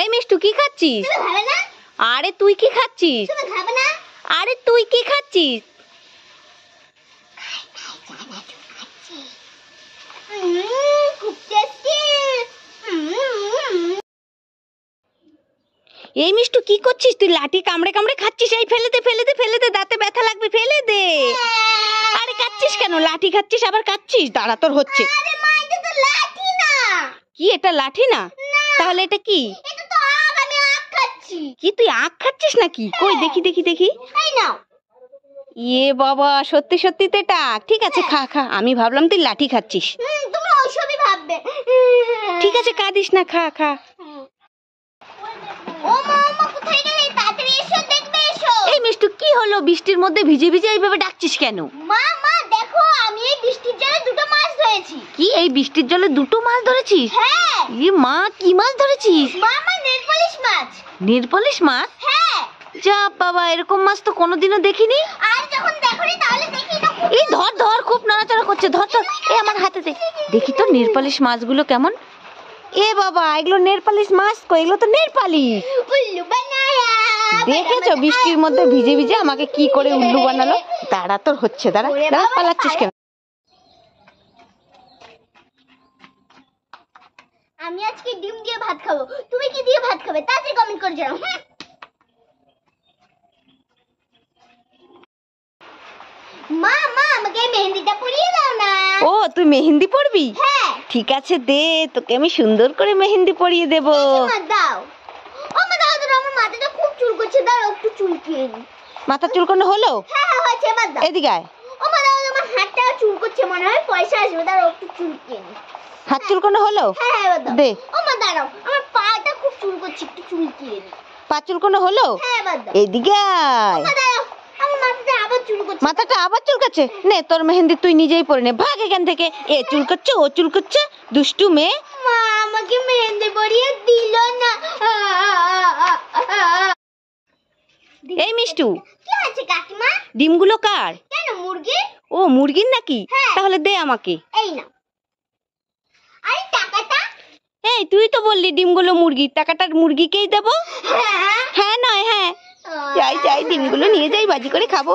এই মিষ্টু কি খাচ্ছিস? তুমি খাবে না? আরে তুই কি খাচ্ছিস? তুমি খাবে না? আরে তুই কি খাচ্ছিস? খুব টেস্টি। এই মিষ্টু কি করছিস তুই? লাঠি কামড়ে কামড়ে খাচ্ছিস। এই ফেলে দে ফেলে দে ফেলে দে, দাঁতে ব্যথা লাগবে, ফেলে দে। আরে কাচ্ছিস কেন? লাঠি খাচ্ছিস আবার কাচ্ছিস? দাঁড়া তোর হচ্ছে। আরে মা, এটা তো লাঠি না। কি এটা লাঠি না? তাহলে এটা কি? এটা তো আখ, আমি আখ খাচ্ছি। কি তুই আখ খাচ্ছিস নাকি? কই দেখি দেখি দেখি। এই নাও। ইয়ে বাবা, সত্যি সত্যি তো এটা আখ। ঠিক আছে খা খা, আমি ভাবলাম তুই লাঠি খাচ্ছিস। তুমি ওইসবই ভাববে। ঠিক আছে কাঁদিস না, খা খা। ও মা, কোথায় গেলে? তাড়াতাড়ি এসো, দেখবে এসো। এই মিষ্টু কি হলো? বৃষ্টির মধ্যে ভিজে ভিজে এইভাবে ডাকছিস কেন? মা দেখো, আমি এই বৃষ্টির জলে দুটো মাছ ধরেছি। কি এই বৃষ্টির জলে দুটো মাছ ধরেছিস? হ্যাঁ। ই মা, কি মাছ ধরেছিস? মা, নেল পালিশ মাছ। নেল পালিশ মাছ? হ্যাঁ। যা বাবা, এরকম মাছ তো কোনোদিনও দেখিনি। আর যখন দেখোনি তাহলে দেখি না। এই ধর ধর, খুব নড়াচড়া করছে, ধর ধর। এই আমার হাতে দে, দেখি তো নেল পালিশ মাছগুলো কেমন। এ বাবা, এগুলো নেল পালিশ মাছ কই? এগুলো তো নেল পালিশ। উল্লু বানায়া। দেখেছো বৃষ্টির মধ্যে ভিজে ভিজে আমাকে কি করে উল্লু বানালো? দাঁড়া তোর হচ্ছে, দাঁড়া দাঁড়া, পালাচ্ছিস কেন? আমি আজকে ডিম দিয়ে ভাত খাবো। তুমি কি দিয়ে ভাত খাবে? তাড়াতাড়ি কমেন্ট করে জানাও। মা আমাকে মেহেন্দিটা পরিয়ে দাও না। ও তুই মেহেন্দি পরবি? হ্যাঁ। ঠিক আছে দে, তোকে আমি সুন্দর করে মেহেন্দি পরিয়ে দেব। মা দাও। ও মা দাও, আমার মাথাটা খুব চুলকোচ্ছে, দাও একটু চুলকিয়ে নি। মাথা চুলকানো হলো? হ্যাঁ হয়েছে, এবার দাও। এদিকে আয়। ও মা দাও, আমার হাতটা চুলকোচ্ছে, মনে হয় পয়সা আসবে, দাও একটু চুলকিয়ে নি। হাত চুলকানো হলো? হ্যাঁ এবার দাও। দে। ও মা দাঁড়াও, আমার পাটা খুব চুলকোচ্ছে, একটু চুলকিয়ে নি। পা চুলকানো হলো? হ্যাঁ এবার দাও। এদিকে আয়। মা দাঁড়াও, আমার মাথাটা আবার চুলকোচ্ছে। মাথাটা আবার চুলকাচ্ছে? নে তোর মেহেন্দি তুই নিজেই পরে নে, ভাগ এখান থেকে। এ চুলকাচ্ছে, ও চুলকাচ্ছে, দুষ্টু মেয়ে। মা আমাকে মেহেন্দি পরিয়ে দিল না। এই মিষ্টু, কি আছে কাকিমা? ডিমগুলো কার? কেন, মুরগি? ও মুরগির নাকি? হ্যাঁ। তাহলে দে আমাকে। এই না। আরে টাকাটা? এই তুই তো বললি ডিমগুলো মুরগির, টাকাটা মুরগিকেই দেবো। হ্যাঁ। হ্যাঁ নয় হ্যাঁ, যাই যাই, ডিমগুলো নিয়ে যাই, বাজি করে খাবো।